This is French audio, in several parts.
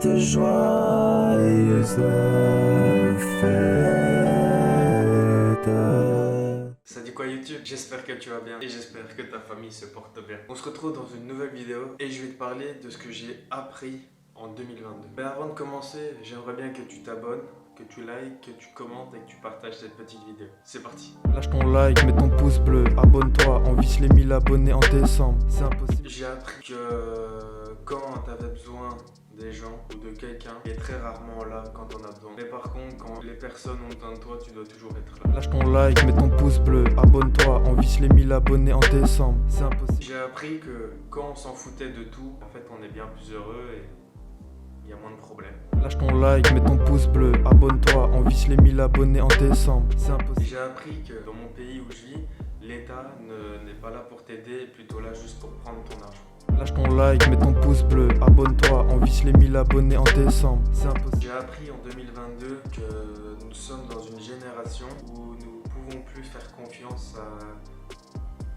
tes joyeuses fêtes. Ça dit quoi YouTube? J'espère que tu vas bien et j'espère que ta famille se porte bien. On se retrouve dans une nouvelle vidéo et je vais te parler de ce que j'ai appris en 2022. Mais avant de commencer, j'aimerais bien que tu t'abonnes, que tu likes, que tu commentes et que tu partages cette petite vidéo. C'est parti. Lâche ton like, mets ton pouce bleu, abonne-toi, on vise les 1000 abonnés en décembre, c'est impossible. J'ai appris que quand tu avais besoin des gens ou de quelqu'un, il est très rarement là quand on a besoin. Mais par contre, quand les personnes ont besoin de toi, tu dois toujours être là. Lâche ton like, mets ton pouce bleu, abonne-toi, on vise les 1000 abonnés en décembre, c'est impossible. J'ai appris que quand on s'en foutait de tout, en fait on est bien plus heureux et il y a moins de problèmes. Lâche ton like, mets ton pouce bleu, abonne-toi, on vise les 1000 abonnés en décembre, c'est impossible. J'ai appris que dans mon pays où je vis, l'État n'est pas là pour t'aider, plutôt là juste pour prendre ton argent. Lâche ton like, mets ton pouce bleu, abonne-toi, on vise les 1000 abonnés en décembre, c'est impossible. J'ai appris en 2022 que nous sommes dans une génération où nous ne pouvons plus faire confiance à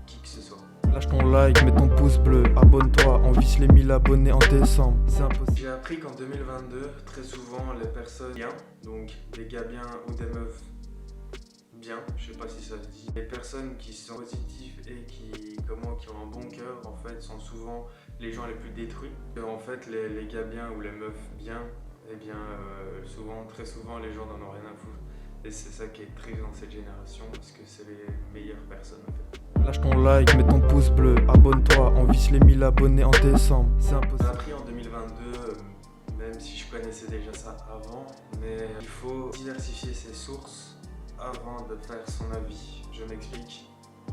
qui que ce soit. Lâche ton like, mets ton pouce bleu, abonne-toi, on vise les 1000 abonnés en décembre, c'est impossible. J'ai appris qu'en 2022, très souvent les personnes bien, donc des gars bien ou des meufs bien, je sais pas si ça se dit, les personnes qui sont positives et qui ont un bon cœur, en fait, sont souvent les gens les plus détruits. Et en fait, les gars bien ou les meufs bien, eh bien, très souvent, les gens n'en ont rien à foutre. Et c'est ça qui est triste dans cette génération, parce que c'est les meilleures personnes, en fait. Lâche ton like, mets ton pouce bleu, abonne-toi, on vise les 1000 abonnés en décembre, c'est J'ai impossible. appris en 2022, même si je connaissais déjà ça avant, mais il faut diversifier ses sources avant de faire son avis. Je m'explique.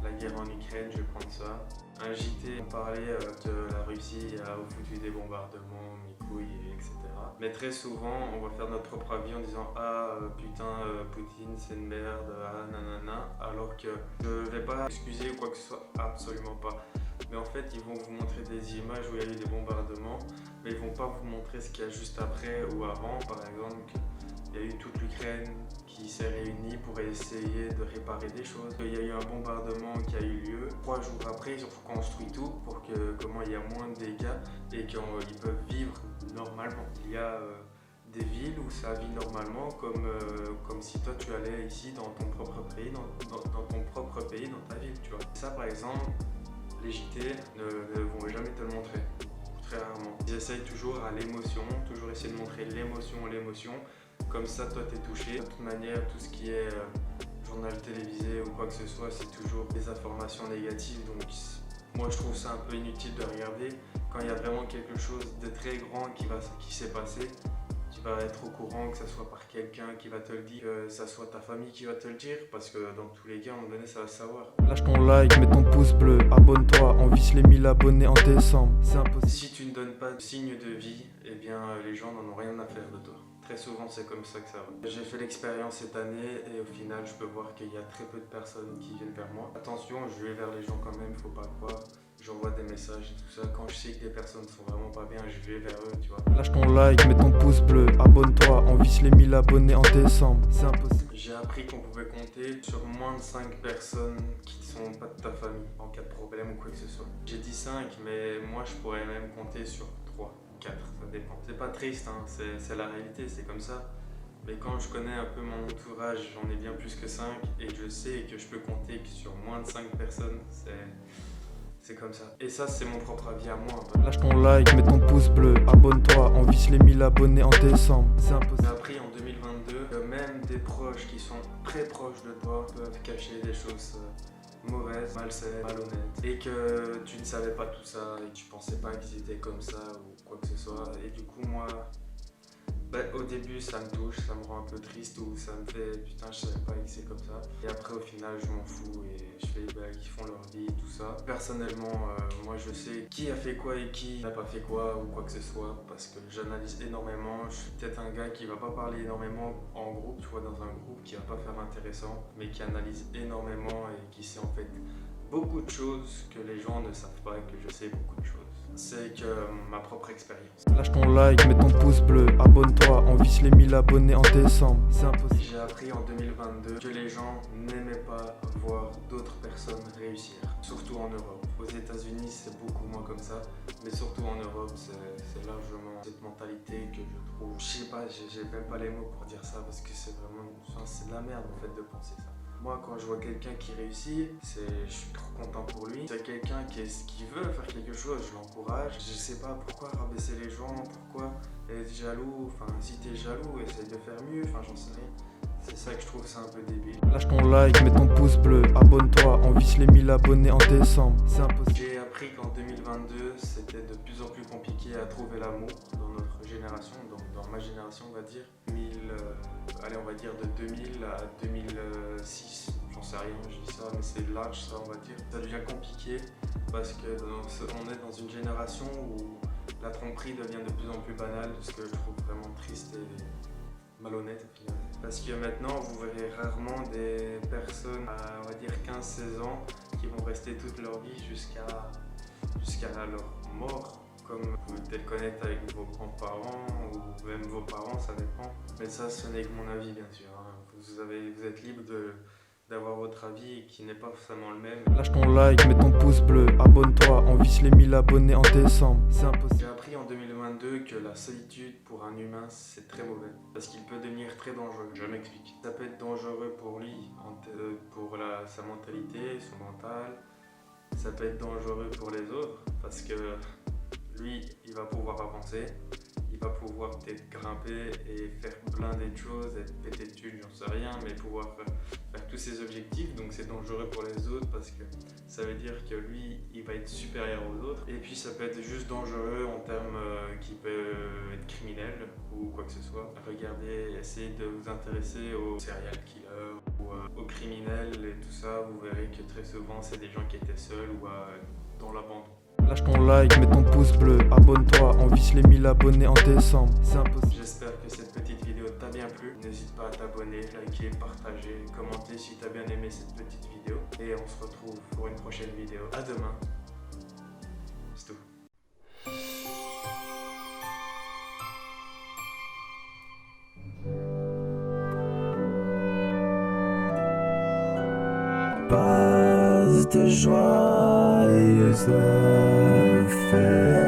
La guerre en Ukraine, je vais prendre ça. Un JT, on parlait de la Russie a foutu des bombardements, mi-couilles, etc. Mais très souvent, on va faire notre propre avis en disant ah putain, Poutine c'est une merde, ah nanana. Alors que je vais pas excuser ou quoi que ce soit, absolument pas. Mais en fait, ils vont vous montrer des images où il y a eu des bombardements, mais ils vont pas vous montrer ce qu'il y a juste après ou avant. Par exemple, il y a eu toute l'Ukraine qui s'est réunie pour essayer de réparer des choses. Il y a eu un bombardement qui a eu lieu. 3 jours après, ils ont reconstruit tout pour que comment il y a moins de dégâts et qu'ils peuvent vivre normalement. Il y a des villes où ça vit normalement comme si toi tu allais ici dans ton propre pays, dans ton propre pays, dans ta ville, tu vois. Ça par exemple, les JT ne vont jamais te le montrer. Très rarement. Ils essayent toujours à l'émotion, toujours essayer de montrer l'émotion. Comme ça, toi, t'es touché. De toute manière, tout ce qui est journal télévisé ou quoi que ce soit, c'est toujours des informations négatives. Donc, moi, je trouve ça un peu inutile de regarder. Quand il y a vraiment quelque chose de très grand qui s'est passé, tu vas être au courant, que ce soit par quelqu'un qui va te le dire, que ce soit ta famille qui va te le dire, parce que dans tous les cas, à un moment donné, ça va se savoir. Lâche ton like, mets ton pouce bleu, abonne-toi, on vise les 1000 abonnés en décembre, c'est impossible. Si tu ne donnes pas de signe de vie, eh bien, les gens n'en ont rien à faire de toi. Très souvent, c'est comme ça que ça va. J'ai fait l'expérience cette année et au final, je peux voir qu'il y a très peu de personnes qui viennent vers moi. Attention, je vais vers les gens quand même, faut pas croire. J'envoie des messages et tout ça. Quand je sais que des personnes sont vraiment pas bien, je vais vers eux, tu vois. Lâche ton like, mets ton pouce bleu, abonne-toi, on vise les 1000 abonnés en décembre, c'est impossible. J'ai appris qu'on pouvait compter sur moins de 5 personnes qui ne sont pas de ta famille en cas de problème ou quoi que ce soit. J'ai dit 5, mais moi je pourrais même compter sur 3, 4, ça dépend. C'est pas triste, hein, c'est la réalité, c'est comme ça. Mais quand je connais un peu mon entourage, j'en ai bien plus que 5 et je sais que je peux compter que sur moins de 5 personnes, c'est comme ça. Et ça, c'est mon propre avis à moi. Lâche ton like, mets ton pouce bleu, abonne-toi, on vise les 1000 abonnés en décembre, c'est impossible. J'ai appris en 2022 que même des proches qui sont très proches de toi peuvent cacher des choses mauvaises, malsaines, malhonnêtes. Et que tu ne savais pas tout ça et que tu pensais pas qu'ils étaient comme ça ou quoi que ce soit. Et du coup, moi, au début, ça me touche, ça me rend un peu triste ou ça me fait putain, je savais pas que c'est comme ça. Et après, au final, je m'en fous et je fais qu'ils font leur vie, tout ça. Personnellement, moi, je sais qui a fait quoi et qui n'a pas fait quoi ou quoi que ce soit parce que j'analyse énormément. Je suis peut-être un gars qui va pas parler énormément en groupe, tu vois, dans un groupe qui va pas faire intéressant, mais qui analyse énormément et qui sait en fait beaucoup de choses que les gens ne savent pas et que je sais beaucoup de choses. c'est que ma propre expérience. Lâche ton like, mets ton pouce bleu, abonne-toi, on vise les 1000 abonnés en décembre, c'est impossible. J'ai appris en 2022 que les gens n'aimaient pas voir d'autres personnes réussir, surtout en Europe. Aux États-Unis, c'est beaucoup moins comme ça, mais surtout en Europe, c'est largement cette mentalité que je trouve. Je sais pas, j'ai même pas les mots pour dire ça parce que c'est vraiment, c'est de la merde en fait de penser ça. Moi, quand je vois quelqu'un qui réussit, je suis trop content pour lui. C'est quelqu'un qui veut faire quelque chose, je l'encourage. Je sais pas pourquoi rabaisser les gens, pourquoi être jaloux. Enfin, si t'es jaloux, essaye de faire mieux. Enfin, j'en sais rien. C'est ça que je trouve c'est un peu débile. Lâche ton like, mets ton pouce bleu, abonne-toi, on vise les 1000 abonnés en décembre, c'est impossible. J'ai appris qu'en 2022, c'était de plus en plus compliqué à trouver l'amour dans notre génération, donc dans ma génération, on va dire. Allez, on va dire de 2000 à 2006, j'en sais rien, je dis ça, mais c'est large ça, on va dire. Ça devient compliqué parce que on est dans une génération où la tromperie devient de plus en plus banale, ce que je trouve vraiment triste et malhonnête au final. Parce que maintenant, vous verrez rarement des personnes à, on va dire, 15-16 ans qui vont rester toute leur vie jusqu'à leur mort, comme vous peut-être connaître avec vos grands-parents ou même vos parents, ça dépend. Mais ça, ce n'est que mon avis, bien sûr. Vous êtes libre d'avoir votre avis qui n'est pas forcément le même. Lâche ton like, mets ton pouce bleu, abonne-toi, on vise les 1000 abonnés en décembre, c'est impossible. J'ai appris en 2022 que la solitude pour un humain c'est très mauvais parce qu'il peut devenir très dangereux. Je m'explique. Ça peut être dangereux pour lui, pour sa mentalité, son mental. Ça peut être dangereux pour les autres parce que lui, il va pouvoir avancer, il va pouvoir peut-être grimper et faire plein de choses, être pété de thunes, j'en sais rien, mais pouvoir faire tous ses objectifs. Donc c'est dangereux pour les autres parce que ça veut dire que lui, il va être supérieur aux autres. Et puis ça peut être juste dangereux en termes qu'il peut être criminel ou quoi que ce soit. Regardez, essayez de vous intéresser aux serial killers ou aux criminels et tout ça. Vous verrez que très souvent, c'est des gens qui étaient seuls ou dans l'abandon. Lâche ton like, mets ton pouce bleu, abonne-toi, on vise les 1000 abonnés en décembre, c'est impossible. J'espère que cette petite vidéo t'a bien plu. N'hésite pas à t'abonner, liker, partager, commenter si t'as bien aimé cette petite vidéo. Et on se retrouve pour une prochaine vidéo. À demain. C'est tout. Base de joyeuse fête.